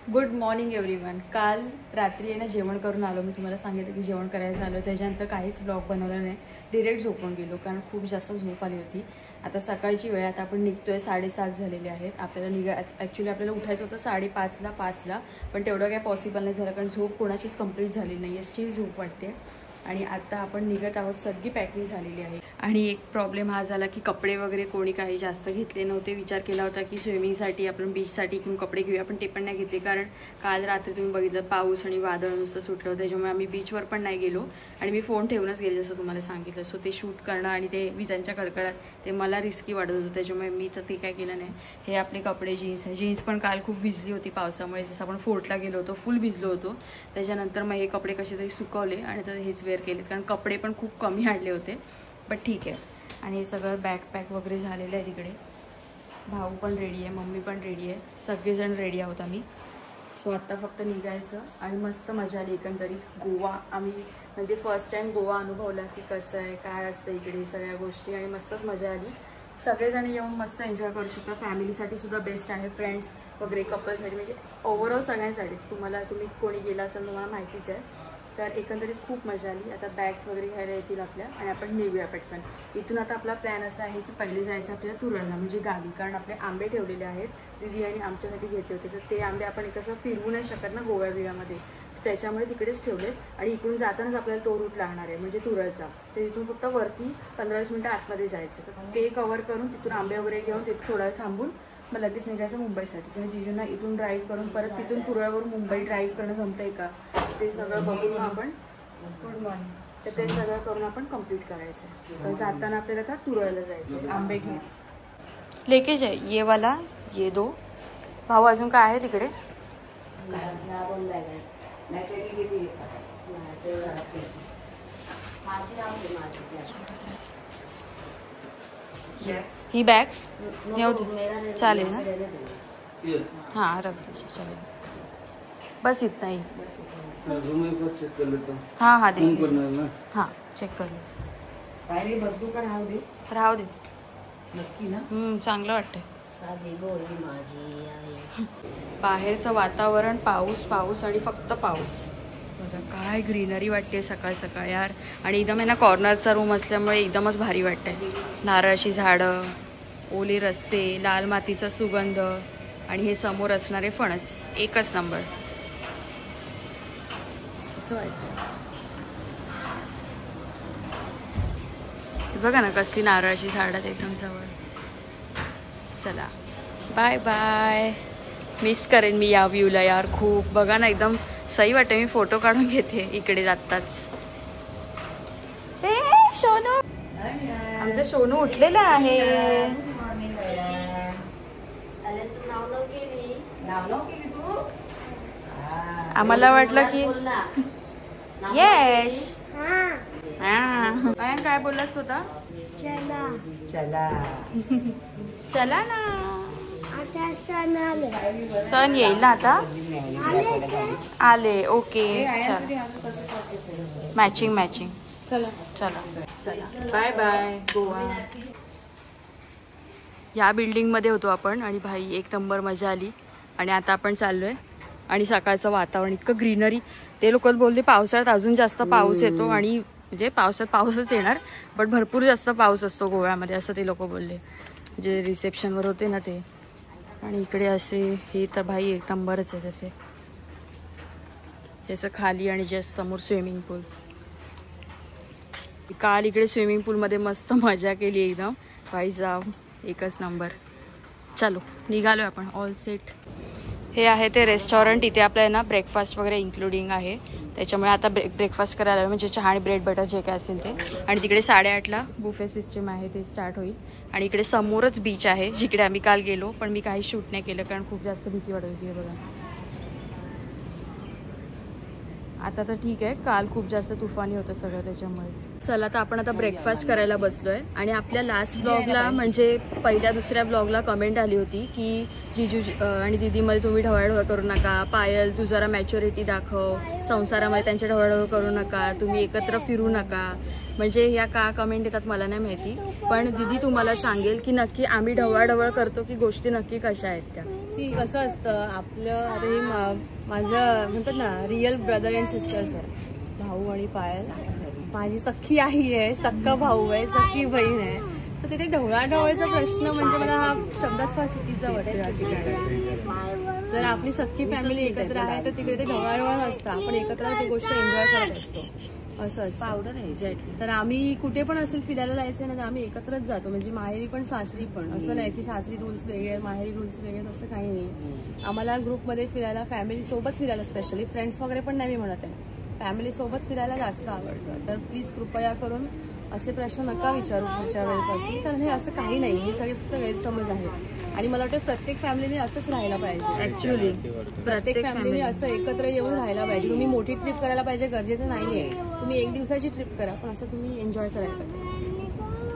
Good morning everyone. काल रात्री आहे ना जेवण करून आलो, मी तुम्हाला सांगितलं की जेवण करायचं आलो, त्याच्यानंतर काहीच ब्लॉग बनवला नाही, डिरेक्ट झोपून गेलो कारण खूप जास्त झोप आली होती। आता सकाळची वेळ, आता आपण निघतोय, 7:30 झालेले आहेत। आपल्याला ॲक्च्युली आपल्याला उठायचं होतं 5:30ला, पण तेवढं काय पॉसिबल नाही झालं कारण झोप कोणाचीच कंप्लीट झाली नाही आहे, स्टिल झोप वाटते। आणि आता आपण निघत आहोत, सगळी पॅकिंग झालेली आहे। आणि एक प्रॉब्लेम हा झाला की कपडे वगैरे कोणी काही जास्त घेतले नव्हते। विचार केला होता की स्विमिंगसाठी आपण बीचसाठी इकडून कपडे घेऊया, पण ते पण नाही घेतले कारण काल रात्री तुम्ही बघितलं पाऊस आणि वादळ नुसतं सुटलं होतं, त्याच्यामुळे आम्ही बीचवर पण नाही गेलो आणि मी फोन ठेवूनच गेले जसं तुम्हाला सांगितलं। सो ते शूट करणं आणि ते विजांच्या कडकडात ते मला रिस्की वाटत होतं, त्याच्यामुळे मी तर ते काय केलं नाही। हे आपले कपडे जीन्स आहे, जीन्स पण काल खूप भिजली होती पावसामुळे, जसं आपण फोर्टला गेलो होतो फुल भिजलो होतो। त्याच्यानंतर मग हे कपडे कसे तरी सुकवले आणि तर हेच वेअर केले कारण कपडे पण खूप कमी आणले होते, पण ठीक आहे। आणि हे सगळं बॅकपॅक वगैरे झालेलं आहे तिकडे, भाऊ पण रेडी आहे, मम्मी पण रेडी आहे, सगळेजण रेडी आहोत आम्ही। सो आत्ता फक्त निघायचं आणि मस्त मजा आली एकंदरीत। गोवा आम्ही म्हणजे फर्स्ट टाइम गोवा अनुभवला की कसं आहे काय असतं इकडे सगळ्या गोष्टी, आणि मस्तच मजा आली। सगळेजण येऊन मस्त एन्जॉय करू शकता, फॅमिलीसाठी सुद्धा बेस्ट आहे, फ्रेंड्स वगैरे कपलसाठी, म्हणजे ओव्हरऑल सगळ्यांसाठीच। तुम्ही कोणी गेला असेल तुम्हाला माहितीच आहे। तर एकंदरीत खूप मजा आली। आता बॅग्स वगैरे घ्यायला येतील आपल्या आणि आपण निघूया पटकन इथून। आता आपला प्लॅन असा आहे की पहिले जायचं आपल्याला तुरळला म्हणजे गावी, कारण आपले आंबे ठेवलेले आहेत, दीदी आणि आमच्यासाठी घेतले होते, तर ते आंबे आपण कसं फिरवू नाही शकत ना गोव्या बिव्यामध्ये, त्याच्यामुळे तिकडेच ठेवलेत। आणि इकडून जातानाच आपल्याला तो रूट लागणार आहे म्हणजे तुरळचा, तर इथून फक्त वरती 15-20 मिनिटं आतमध्ये जायचं, तर ते कवर करून तिथून आंबे वगैरे घेऊन तिथे थोडा वेळ थांबून मग लगेच निघायचं मुंबईसाठी। किंवा जिजूंना इथून ड्राईव्ह करून परत तिथून तुरळवरून मुंबई ड्राईव्ह करणं जमतंय का ते सगळं बघून आपण गुड मॉर्निंग तर ते सगळं करून आपण कंप्लीट करायचं। तर जाताना आपल्याला आता तुरळला जायचं, आंबे घेऊन लेके जाय ये वाला ये दो। भाऊ अजून काय आहे तिकडे? ही बॅग नेऊ दे, चालेल ना? हाँ रख दीजिए, चलेल, बस इतना ही। हाँ हाँ देंगे, हाँ चेक कर लो, राहू दे नक्की ना, चांगलं वाटतंय। बाहेरचं वातावरण पाऊस पाऊस आणि फक्त पाऊस, बघा काय ग्रीनरी वाटते सकाळ सकाळ यार। आणि एकदम आहे ना कॉर्नरचा रूम असल्यामुळे एकदमच भारी वाटतंय, नारळाची झाडं, ओले रस्ते, लाल मातीचा सुगंध आणि हे समोर असणारे फणस, एकच नंबर असं वाटतं। बघा ना कशी नारळाची झाडं एकदम जवळ। चला बाय बाय, मिस करेन मी या व्ह्यूला यार खूप, बघा ना एकदम सही वाटते। मी फोटो काढून घेते इकडे जाताच। ए सोनू, आमचं सोनू उठलेलं आहे। आम्हाला वाटलं की यश आयन काय बोललास तू आता? चला चला चला ना, आता सण येईल ना आता, आले ओके मॅचिंग मॅचिंग, चला चला चला बाय बाय गोवा। या बिल्डिंगमध्ये होतो आपण आणि भाई एक नंबर मजा आली। आणि आता आपण चाललोय आणि सकाळचं वातावरण इतकं ग्रीनरी, ते लोक बोलले पावसाळ्यात अजून जास्त पाऊस येतो आणि म्हणजे पावसात पाऊसच येणार, पण भरपूर जास्त पाऊस असतो गोव्यामध्ये असं ते लोक बोलले, जे रिसेप्शनवर होते ना ते। आणि इकडे असे हे तर भाई एक नंबरच आहे, तसे जसं खाली आणि जस्ट समोर स्विमिंग पूल। काल इकडे स्विमिंग पूलमध्ये मस्त मजा केली एकदम, भाई जाव एकच नंबर। चलो निघालो आपण, ऑल सेट। हे आहे ते रेस्टॉरंट, इथे आपल्याला ना ब्रेकफास्ट वगैरे इन्क्लुडिंग आहे, त्याच्यामुळे आता ब्रेकफास्ट करायला म्हणजे चहा आणि ब्रेड बटर जे काय असेल ते। आणि तिकडे 8:30ला बुफे सिस्टम आहे, ते स्टार्ट होईल। आणि इकडे समोरच बीच आहे जिकडे आम्ही काल गेलो, पण मी काही शूट नाही केलं कारण खूप जास्त भीती वाटत होती। बघा आता तर ठीक आहे, काल खूप जास्त तुफानी होतं सगळं त्याच्यामुळे। चला तर आपण आता ब्रेकफास्ट करायला बसलोय। आणि आपल्या लास्ट ब्लॉगला म्हणजे पहिल्या दुसऱ्या ब्लॉगला कमेंट आली होती की जीजू आणि दीदीमध्ये तुम्ही ढवळाढवळ करू नका, पायल तू जरा मॅच्युरिटी दाखव, संसारामध्ये त्यांच्या ढवळाढवळ करू नका, तुम्ही एकत्र फिरू नका। म्हणजे ह्या का कमेंट येतात मला नाही माहिती, पण दीदी तुम्हाला सांगेल की नक्की आम्ही ढवळाढवळ करतो की गोष्टी नक्की कशा आहेत त्या। कसं असतं आपलं, आता हे माझं म्हणतात ना रिअल ब्रदर अँड सिस्टर्स आहे, भाऊ आणि पायल. माझी सख्खी आई आहे, सक्का भाऊ आहे, सख्खी बहीण आहे. सो तिथे ढवळाढवळचा प्रश्न म्हणजे मला हा शब्दाच फार चुकीचा वाटतो या ठिकाणी. जर आपली सख्खी फॅमिली एकत्र आहे तर तिकडे ते ढवळाढवळ नसतं, आपण एकत्र ती गोष्ट एन्जॉय करत असतो, असं असतं. पावडर आहे. तर आम्ही कुठे पण असेल फिरायला जायचं ना तर आम्ही एकत्रच जातो, म्हणजे माहेरी पण सासरी पण. असं नाही की सासरी रूल्स वेगळे माहेरी रूल्स वेगळे, असं काही नाही. आम्हाला ग्रुपमध्ये फिरायला, फॅमिली सोबत फिरायला, स्पेशली फ्रेंड्स वगैरे पण नाही मी म्हणत आहे, फॅमिली सोबत फिरायला जास्त आवडतं. तर प्लीज कृपया करून असे प्रश्न नका विचारू पुढच्या वेळेपासून, कारण हे असं काही नाही, हे सगळे फक्त गैरसमज आहेत. आणि मला वाटतं प्रत्येक फॅमिलीने असंच राहायला पाहिजे. ऍक्च्युअली प्रत्येक फॅमिलीने असं एकत्र येऊन राहायला पाहिजे. तुम्ही मोठी ट्रिप करायला पाहिजे गरजेचं नाहीये, तुम्ही एक दिवसाची ट्रिप करा, पण असं तुम्ही एन्जॉय करायला पाहिजे.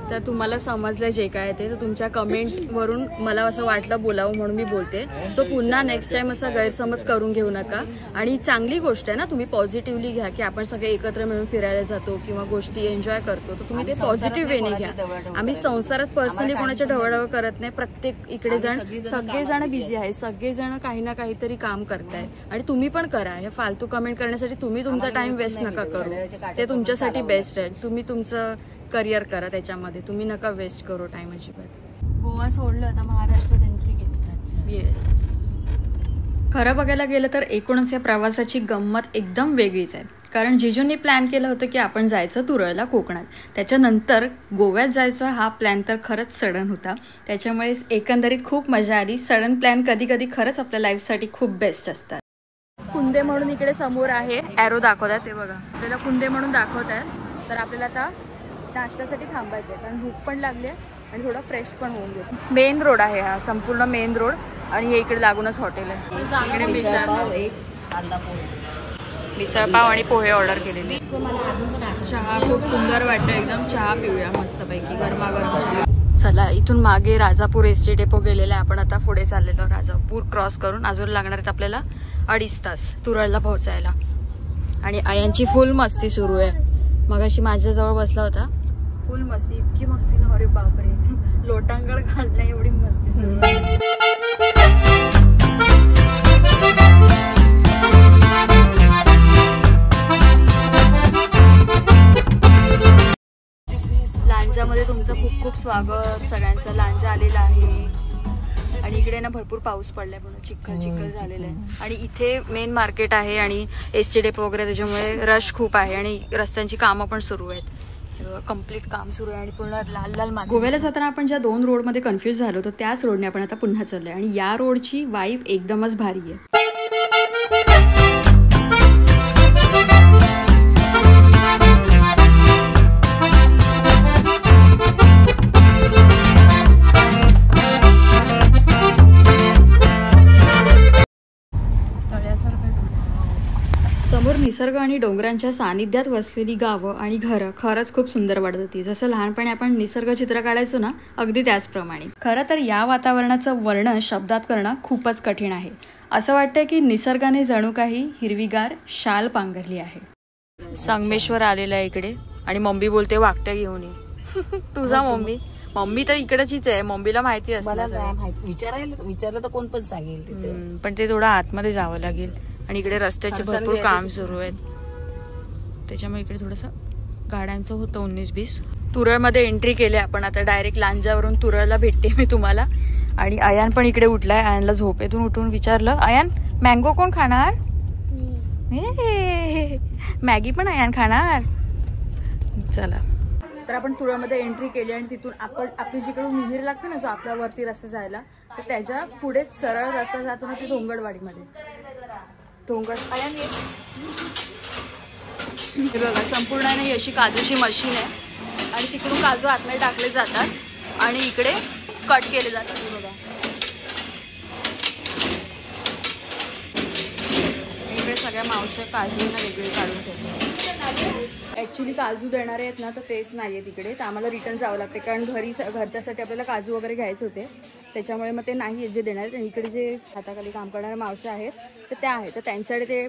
तर तुम्हाला समजलं जे काय ते, तर तुमच्या कमेंटवरून मला असं वाटलं बोलावं म्हणून मी बोलते. सो पुन्हा नेक्स्ट टाइम असा गैरसमज करून घेऊ नका. आणि चांगली गोष्ट आहे ना, तुम्ही पॉझिटिव्हली घ्या की आपण सगळे एकत्र मिळून फिरायला जातो किंवा गोष्टी एन्जॉय करतो, तर तुम्ही ते पॉझिटिव्ह वेने घ्या. आम्ही संसारात पर्सनली कोणाच्या ढवळाढवळ करत नाही. प्रत्येक इकडे सगळेजण बिझी आहे, सगळेजण काही ना काहीतरी काम करताय आणि तुम्ही पण करा. हे फालतू कमेंट करण्यासाठी तुम्ही तुमचा टाइम वेस्ट नका करू, ते तुमच्यासाठी बेस्ट आहे. तुम्ही तुमचं करिअर करा त्याच्यामध्ये, तुम्ही नका वेस्ट करू टाइम अजिबात. गोवा सोडलं आता महाराष्ट्रात एंट्री केली. येस, खरं बघायला गेलं तर एकूणच या प्रवासाची गंमत एकदम वेगळीच आहे. कारण जिजूंनी प्लॅन केलं होतं की आपण जायचं तुरळला कोकणात, त्याच्यानंतर गोव्यात जायचा हा प्लॅन तर खरंच सडन होता. त्याच्यामुळे एकंदरीत खूप मजा आली. सडन प्लॅन कधी कधी खरंच आपल्या लाईफसाठी खूप बेस्ट असतात. कुंदे म्हणून इकडे समोर आहे, ॲरो दाखवत आहे ते बघा, आपल्याला कुंदे म्हणून दाखवत आहेत. तर आपल्याला आता नाश्त्यासाठी थांबायचं आहे, कारण भूक पण लागली आहे आणि थोडा फ्रेश पण होऊन गेलो. मेन रोड आहे हा, संपूर्ण मेन रोड, आणि हे इकडे लागूनच हॉटेल आहे. इकडे मिसळपाव आणि पोहे ऑर्डर केलेले. चहा खूप सुंदर वाटतं एकदम, चहा पिऊया मस्तपैकी गरमागरम चहा. चला, इथून मागे राजापूर एसटी डेपो गेलेला आहे, आपण आता पुढे चाललेलो. राजापूर क्रॉस करून अजून लागणार आहेत आपल्याला 2.5 तास तुरळला पोहोचायला. आणि आयांची फुल मस्ती सुरू आहे. मगाशी माझ्याजवळ बसला होता, फुल मस्ती, इतकी मस्ती ना, अरे बापरे, लोटांगण काढल्या एवढी मस्ती सुरू आहे. लांजामध्ये तुमचं खूप खूप स्वागत सगळ्यांचं. लांजा आलेला आहे आणि इकडे ना भरपूर पाऊस पडलाय, म्हणून चिखल झालेला आहे. आणि इथे मेन मार्केट आहे आणि एसटी डेपो वगैरे, त्याच्यामुळे रश खूप आहे आणि रस्त्यांची कामं पण सुरू आहेत. कम्प्लीट काम सुरू आहे आणि पूर्ण लाल लाल माती. गोव्याला जाताना आपण ज्या 2 रोडमध्ये कन्फ्युज झालो होतो त्याच रोडने आपण आता पुन्हा चाललोय आणि या रोडची वाईब एकदमच भारी आहे. समोर निसर्ग आणि डोंगरांच्या सानिध्यात वसलेली गावं आणि घरं खरंच खूप सुंदर वाटत होती. जसं लहानपणी आपण निसर्ग चित्र काढायचो ना, अगदी त्याचप्रमाणे. खरं तर या वातावरणाचं वर्णन शब्दात करणं खूपच कठीण आहे. असं वाटतंय की निसर्गाने जणू काही हिरवीगार शाल पांघरली आहे. संगमेश्वर आलेला आहे इकडे आणि मम्मी बोलते वाकट्या घेऊन ये. तुझा मम्मी तर इकडचीच आहे, मम्मीला माहिती असतं. विचारलं तर कोण पण सांगेल, पण ते थोडं आतमध्ये जावं लागेल. आणि इकडे रस्त्याचे भरपूर काम सुरू आहेत, त्याच्यामुळे इकडे थोडंसं गाड्यांचं होतं 19-20. तुरळमध्ये एंट्री केली आपण आता. डायरेक्ट लांजावरून तुरळला भेटते मी तुम्हाला. आणि आयान पण इकडे उठलाय. आयानला झोपेतून उठून विचारलं, आयान मँगो कोण खाणार? मॅगी पण आयान खाणार. चला, तर आपण तुरळमध्ये एंट्री केली आणि तिथून आपण आपली जिकडून मिहीर लागते ना, जो आपल्या वरती रस्ता जायला, तर त्याच्या पुढे सरळ रस्ता जातो ना, ती धोंगडवाडीमध्ये. आयान हे बघा, संपूर्ण ही अशी काजूची मशीन आहे आणि तिकडून काजू आतमध्ये टाकले जातात आणि इकडे कट केले जातात. हे बघा, इकडे सगळ्या मावश्या काजूंना वेगळे काढून ठेवतात. ॲक्च्युली काजू देणारे आहेत ना तर तेच नाही आहे तिकडे, तर आम्हाला रिटर्न जावं लागते कारण घरच्यासाठी आपल्याला काजू वगैरे घ्यायचे होते, त्याच्यामुळे मग ते नाही आहेत जे देणार आहेत. आणि इकडे जे हाताखाली काम करणाऱ्या मावश्या आहेत तर त्या आहेत, तर त्यांच्याकडे ते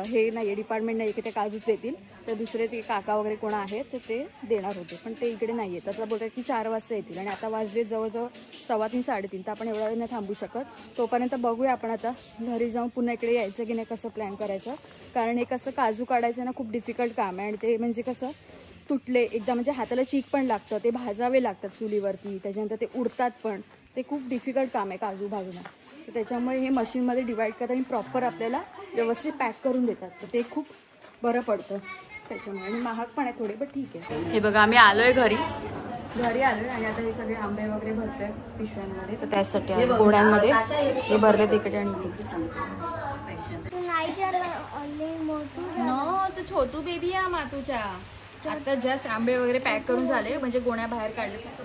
हे नाही आहे, डिपार्टमेंट नाही की ते काजूच देतील, तर दुसरे ते काका वगैरे कोण आहेत तर ते देणार होते, पण ते इकडे नाही आहेत. आता बोलतात की 4 वाजता येतील आणि आता वाजले जवळजवळ 3:15 3:30, तर आपण एवढा वेळ नाही थांबू शकत. तोपर्यंत बघूया आपण आता घरी जाऊन पुन्हा इकडे यायचं की नाही, कसं प्लॅन करायचं. कारण हे कसं काजू काढायचं ना खूप डिफिकल्ट काम आहे आणि ते म्हणजे कसं तुटले एकदा म्हणजे हाताला चीक पण लागतं, ते भाजावे लागतात चुलीवरती, त्याच्यानंतर ते उडतात पण, ते खूप डिफिकल्ट काम आहे काजू भाजणं. तर त्याच्यामुळे हे मशीनमध्ये डिवाईड करतात आणि प्रॉपर आपल्याला व्यवस्थित पॅक करून देतात, तर ते खूप बरं पडतं त्याच्यामुळे. आणि महाग पण आहे थोडे, पण ठीक आहे. हे बघा आम्ही आलोय घरी आलोय आणि आता हे सगळे आंबे वगैरे भरतोय पिशव्यांमध्ये, तर त्यासाठी गोण्यांमध्ये हे भरले तिकडे. आणि नो तू छोटू बेबी आहे मातूच्या. आता जस्ट आंबे वगैरे पॅक करून झाले, म्हणजे गोण्या बाहेर काढले, फक्त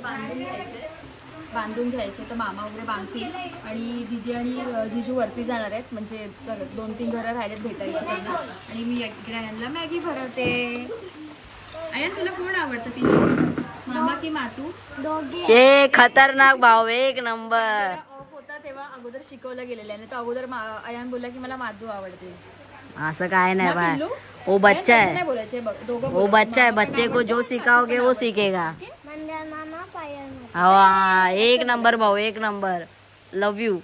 बांधून घ्यायचे तर मामा वगैरे बांधतील. आणि दीदी आणि जिजू वरती जाणार आहेत, म्हणजे 2-3 घरं राहिलेत भेटायची त्यांना. आणि मी इकडे मॅगी भरवते. आयन तुला कोण आवडतं पिल्लू, मामा की मातू? दोघे. खतरनाक भाऊ, एक नंबर. ऑफ होता तेव्हा अगोदर शिकवलं गेलेलं आहे, तर अगोदर आयन बोलला की मला मातू आवडते. ऐसा काय नहीं भाई, वो बच्चा है, वो बच्चा है, बच्चे को जो सिखाओगे वो सीखेगा. हाँ एक नंबर भाऊ, एक नंबर. Love you.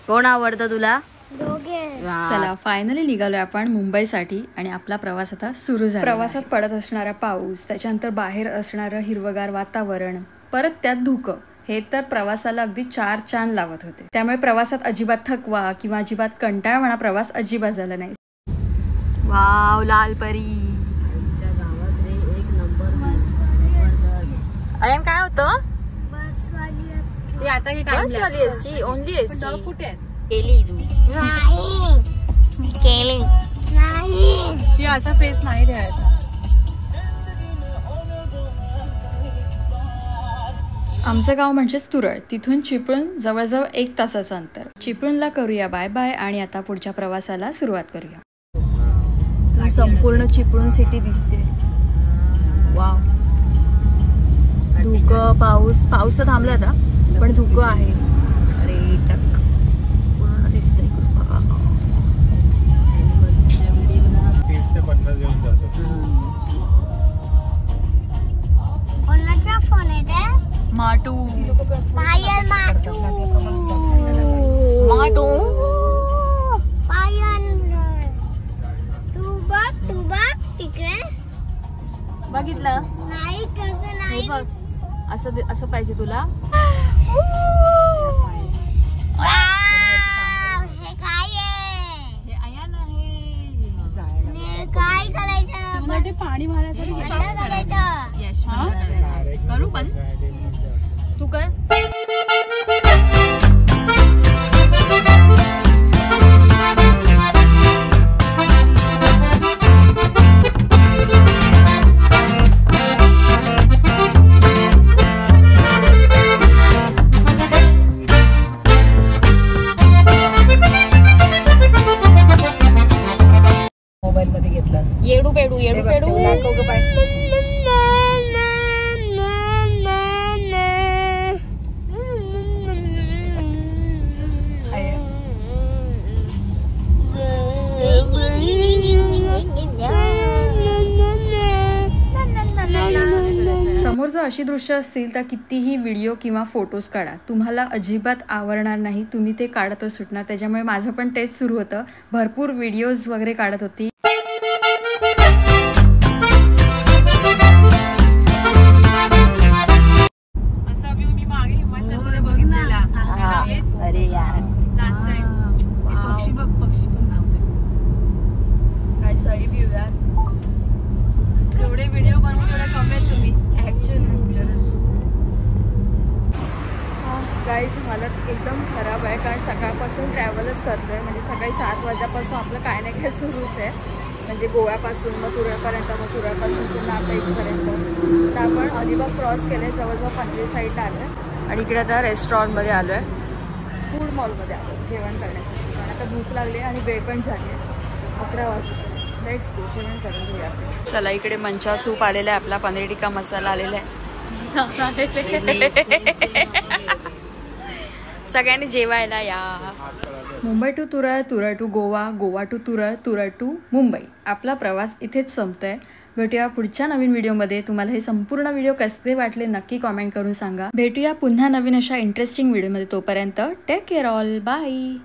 कोण आवडतं तुला? चला फायनली निघालोय आपण मुंबईसाठी आणि आपला प्रवास आता सुरू झाला. प्रवासात पडत असणारा पाऊस, त्याच्यानंतर बाहेर असणारं हिरवगार वातावरण, परत त्यात धुकं, हे तर प्रवासाला अगदी 4 चांद लावत होते. त्यामुळे प्रवासात अजिबात थकवा किंवा अजिबात कंटाळवाणा प्रवास अजिबात झाला नाही. वाव लाल परी. अयन काय होतं? ते आता ही बसवाली एसटी, ओनली एसटी. कुठे आहे? केली तू केली नाही, असा फेस नाही द्यायचा. आमचं गाव म्हणजेच तुरळ, तिथून चिपळूण जवळजवळ 1 तासाचं अंतर. चिपळूणला करूया बाय बाय आणि आता पुढच्या प्रवासाला सुरुवात करूया. संपूर्ण चिपळूण सिटी दिसते. वाव. धुकं, पाऊस तर थांबला आता, पण धुकं आहे. अरे टक पूर्ण दिसते. कोणाचा फोन आहे? माटू. पायल माटू. माटू. पायल. तू बघ तिकडे. बघितलं नाही कसं नाही. असं पाहिजे तुला. हे काय आहे? हे आयन आहे. काय करायचं? पाणी मारायचं करायचं. यश करू पण तू कर. मोबाईल मध्ये घेतलं. येडू पेडू समोर जर अशी दृश्य असतील तर कितीही व्हिडिओ किंवा फोटोज काढा, तुम्हाला अजिबात आवडणार नाही, तुम्ही ते काढतच सुटणार. त्याच्यामुळे माझं पण तेच सुरू होतं, भरपूर व्हिडिओज वगैरे काढत होती. असा व्ह्यू मी मागे हिमाचलमध्ये बघितलेला. अरे यार लास्ट टाइम. पक्षी बघ, पक्षी पण काय सही व्ह्यू यार. जेवढे व्हिडिओ बनवून तेवढे कमी आहेत तुम्ही. गाईज हालत एकदम खराब आहे, कारण सकाळपासून ट्रॅव्हलच करतोय, म्हणजे सकाळी 7 वाजल्यापासून आपलं काय नाही काय सुरूच आहे. म्हणजे गोव्यापासून मग तुरळपर्यंत, मग तुरळपासून पुन्हा आता इथपर्यंत. तर आपण अलिबाग क्रॉस केलं आहे, जवळजवळ पनवेल साईडला आलो आहे आणि इकडे आता रेस्टॉरंटमध्ये आलो आहे, फूड मॉलमध्ये आलो जेवण करण्यासाठी. कारण आता भूक लागली आणि वेळ पण झाली आहे. 11 वाजता. लेट्स गो, जेवण करून घेऊया. चला, इकडे मंचा सूप आलेला आहे, आपला पनीर टिक्का मसाला आलेला आहे. सगळ्यांनी जेवायला या. Mumbai to Tural, Tural to Goa, Goa to Tural, Tural to Mumbai. आपला प्रवास इथेच संपतोय. भेटूया पुढच्या नवीन व्हिडिओमध्ये. तुम्हाला हे संपूर्ण व्हिडिओ कसे वाटले नक्की कॉमेंट करून सांगा. भेटूया पुन्हा नवीन अशा इंटरेस्टिंग व्हिडिओमध्ये. तोपर्यंत टेक केअर ऑल. बाय.